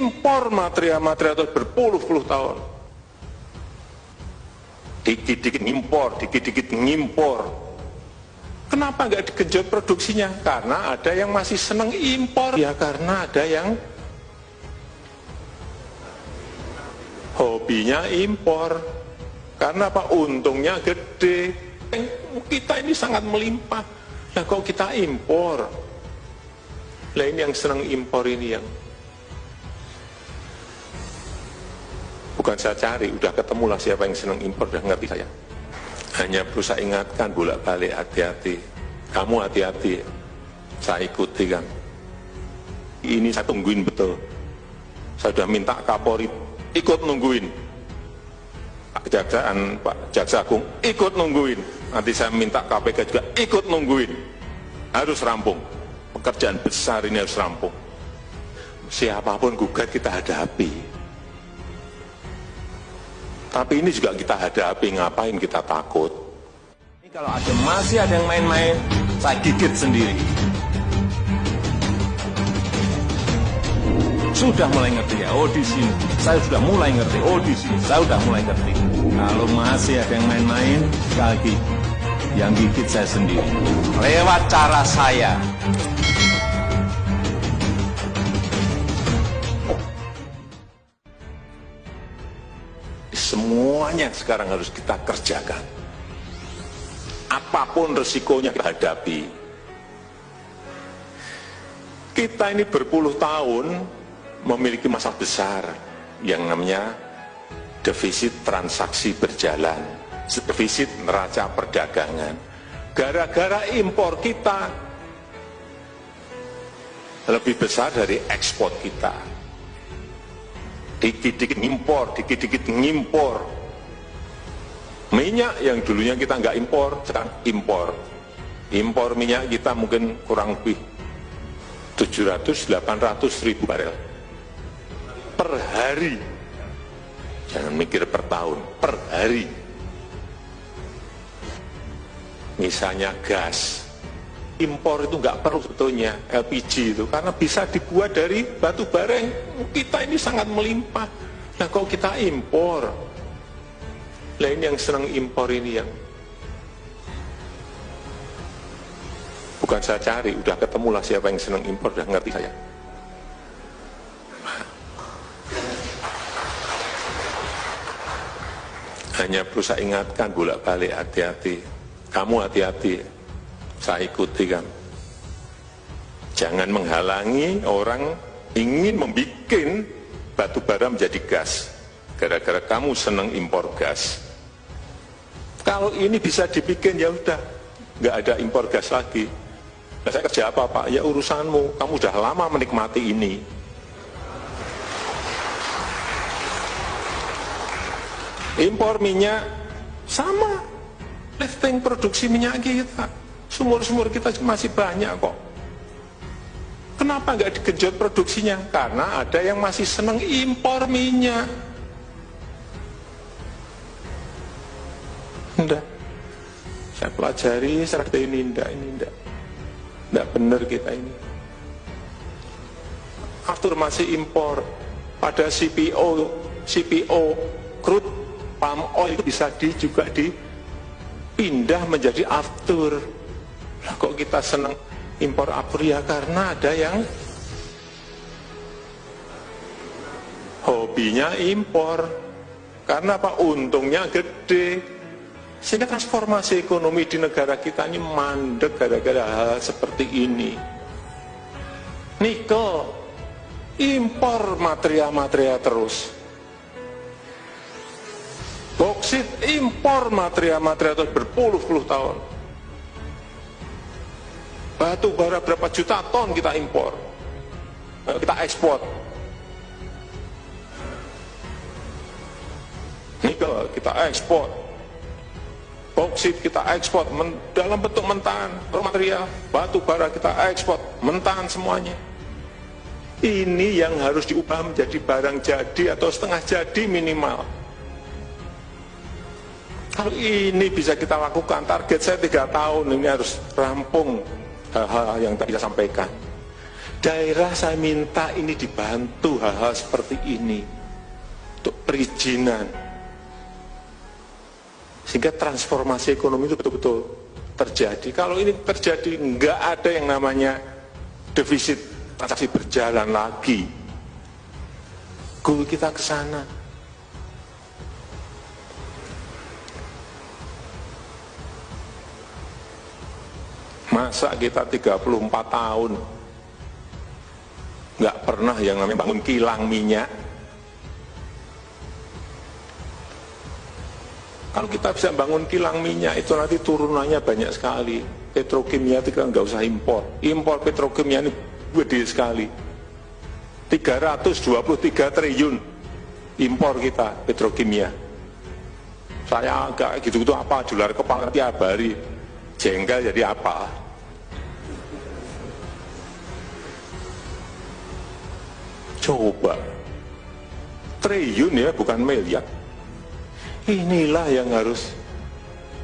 impor material-material berpuluh-puluh tahun. Dikit-dikit ngimpor. Kenapa nggak digenjot produksinya? Karena ada yang masih seneng impor. Ya karena ada yang hobinya impor. Karena apa? Untungnya gede. Kita ini sangat melimpah. Nah kok kita impor? Lah ini yang seneng impor ini yang bukan saya cari, udah ketemulah siapa yang seneng impor, udah ngerti saya. Hanya perlu saya ingatkan bolak-balik, hati-hati. Kamu hati-hati, saya ikuti kan. Ini saya tungguin betul. Saya sudah minta Kapolri ikut nungguin. Pak Kejaksaan, Pak Jaksa Agung ikut nungguin. Nanti saya minta KPK juga ikut nungguin. Harus rampung. Pekerjaan besar ini harus rampung. Siapapun gugat kita hadapi. Tapi ini juga kita hadapi, ngapain kita takut? Ini kalau masih ada yang main-main, saya gigit sendiri. Sudah mulai ngerti ya, oh di sini. Saya sudah mulai ngerti, oh di sini. Saya sudah mulai ngerti. Kalau masih ada yang main-main, sekali lagi, yang gigit saya sendiri. Lewat cara saya. Semuanya sekarang harus kita kerjakan. Apapun resikonya kita hadapi. Kita ini berpuluh tahun memiliki masalah besar yang namanya defisit transaksi berjalan, defisit neraca perdagangan. Gara-gara impor kita lebih besar dari ekspor kita. Dikit-dikit ngimpor. Minyak yang dulunya kita nggak impor, sekarang impor. Impor minyak kita mungkin kurang lebih 700-800 ribu barel per hari. Jangan mikir per tahun, per hari. Misalnya gas, impor itu nggak perlu sebetulnya LPG itu, karena bisa dibuat dari batu bara yang kita ini sangat melimpah. Nah kalau kita impor, lah ini yang senang impor ini yang bukan saya cari, udah ketemulah siapa yang senang impor, udah ngerti saya. Hanya perlu saya ingatkan bolak-balik, hati-hati. Kamu hati-hati, saya ikuti kan. Jangan menghalangi orang ingin membuat batu bara menjadi gas. Gara-gara kamu senang impor gas. Kalau ini bisa dibikin ya udah, nggak ada impor gas lagi. Nah, saya kerja apa Pak? Ya urusanmu, kamu udah lama menikmati ini. Impor minyak sama, lifting produksi minyak kita, sumur-sumur kita masih banyak kok. Kenapa nggak digenjot produksinya? Karena ada yang masih seneng impor minyak. Enggak, saya pelajari seperti ini enggak benar kita ini. Aftur masih impor, pada CPO crude palm oil itu bisa juga dipindah menjadi aftur. Lah kok kita senang impor aftur? Ya karena ada yang hobinya impor. Karena apa? Untungnya gede. Sehingga transformasi ekonomi di negara kita ini mandek gara-gara hal seperti ini. Nikel, impor material-material terus. Boksit, impor material-material terus berpuluh-puluh tahun. Batu bara berapa juta ton kita impor, kita ekspor. Nikel kita ekspor. Boksit kita ekspor dalam bentuk mentahan, raw material, batu bara kita ekspor mentahan semuanya. Ini yang harus diubah menjadi barang jadi atau setengah jadi minimal. Kalau ini bisa kita lakukan, target saya 3 tahun ini harus rampung hal-hal yang tadi saya sampaikan. Daerah saya minta ini dibantu hal-hal seperti ini untuk perizinan, sehingga transformasi ekonomi itu betul-betul terjadi. Kalau ini terjadi, nggak ada yang namanya defisit transaksi berjalan lagi. Goal kita ke sana. Masa kita 34 tahun nggak pernah yang namanya bangun kilang minyak? Kalau kita bisa bangun kilang minyak, itu nanti turunannya banyak sekali. Petrokimia itu kan nggak usah impor. Impor petrokimia ini gede sekali. 323 triliun impor kita petrokimia. Saya agak gitu-gitu apa, jular kepala tiap hari. Jengkel jadi apa? Coba. Triliun ya, bukan miliar. Inilah yang harus,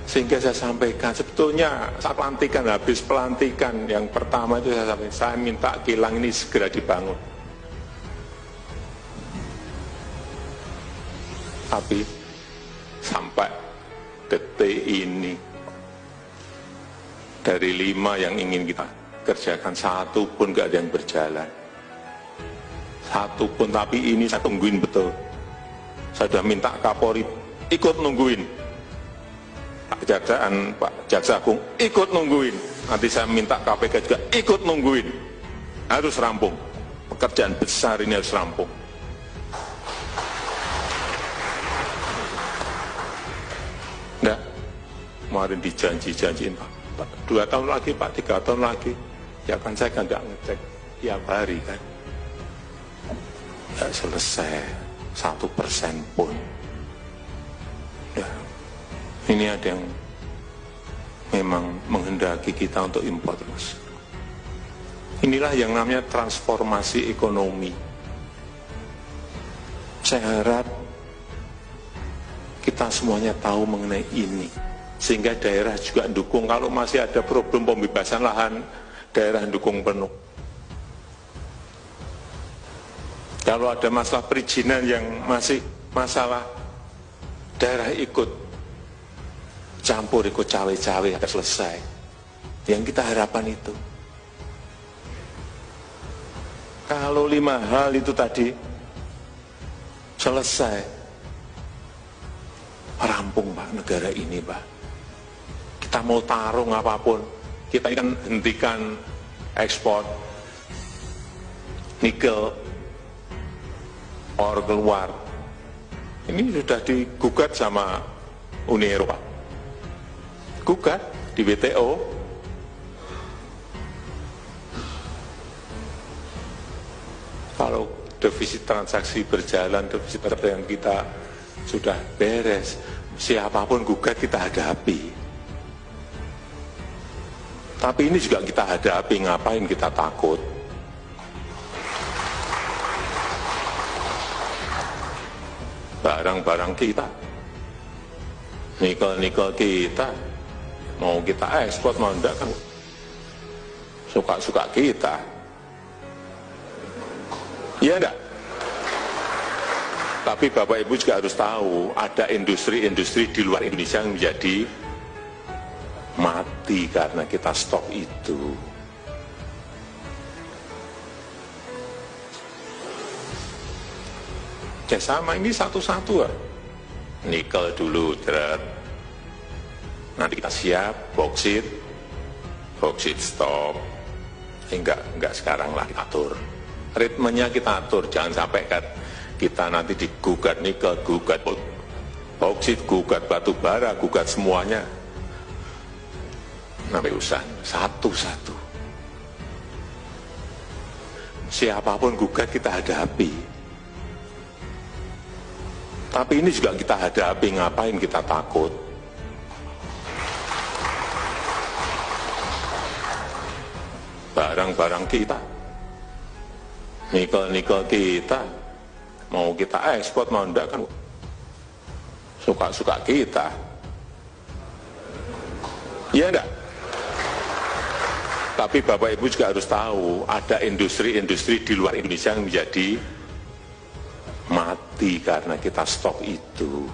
sehingga saya sampaikan, sebetulnya saat pelantikan, habis pelantikan yang pertama itu saya sampaikan, saya minta kilang ini segera dibangun. Tapi sampai detik ini, dari 5 yang ingin kita kerjakan, 1 pun gak ada yang berjalan. 1 pun, tapi ini saya tungguin betul. Saya sudah minta Kapolri ikut nungguin, Pak Kejaksaan, Pak Jaksa Agung ikut nungguin, nanti saya minta KPK juga ikut nungguin. Harus rampung, pekerjaan besar ini harus rampung. Enggak, kemarin dijanji-janjiin Pak, 2 tahun lagi Pak, 3 tahun lagi, ya kan saya kan nggak ngecek tiap hari kan, nggak selesai 1% pun. Ya, ini ada yang memang menghendaki kita untuk impor terus. Inilah yang namanya transformasi ekonomi. Saya harap kita semuanya tahu mengenai ini, sehingga daerah juga dukung. Kalau masih ada problem pembebasan lahan, daerah dukung penuh. Kalau ada masalah perizinan yang masih masalah, daerah ikut campur, ikut cawe-cawe akan selesai. Yang kita harapkan itu. Kalau 5 hal itu tadi selesai, rampung Pak negara ini Pak. Kita mau tarung apapun, kita kan hentikan ekspor nikel or keluar. Ini sudah digugat sama Uni Eropa, gugat di WTO. Kalau defisit transaksi berjalan, defisit perdagangan kita sudah beres, siapapun gugat kita hadapi. Tapi ini juga kita hadapi, ngapain kita takut? Barang-barang kita, nikel-nikel kita, mau kita ekspor mau enggak kan suka-suka kita. Iya enggak? Tapi Bapak Ibu juga harus tahu, ada industri-industri di luar Indonesia yang menjadi mati karena kita stop itu. Ya sama, ini satu-satu ya. Nikel dulu, nanti kita siap, boksit stop. Enggak sekarang lah kita atur. Ritmenya kita atur, jangan sampai kita nanti digugat nikel, gugat boksit, gugat batu bara, gugat semuanya. Sampai urusan satu-satu. Siapapun gugat kita hadapi. Tapi ini juga kita hadapi, ngapain kita takut? Barang-barang kita, nikel-nikel kita, mau kita ekspor mau enggak kan suka-suka kita. Iya enggak? Tapi Bapak Ibu juga harus tahu, ada industri-industri di luar Indonesia yang menjadi mati karena kita stop itu.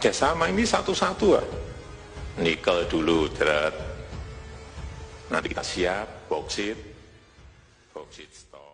Ya sama, ini satu-satu ya. Nikel dulu, nanti kita siap, boksit stop.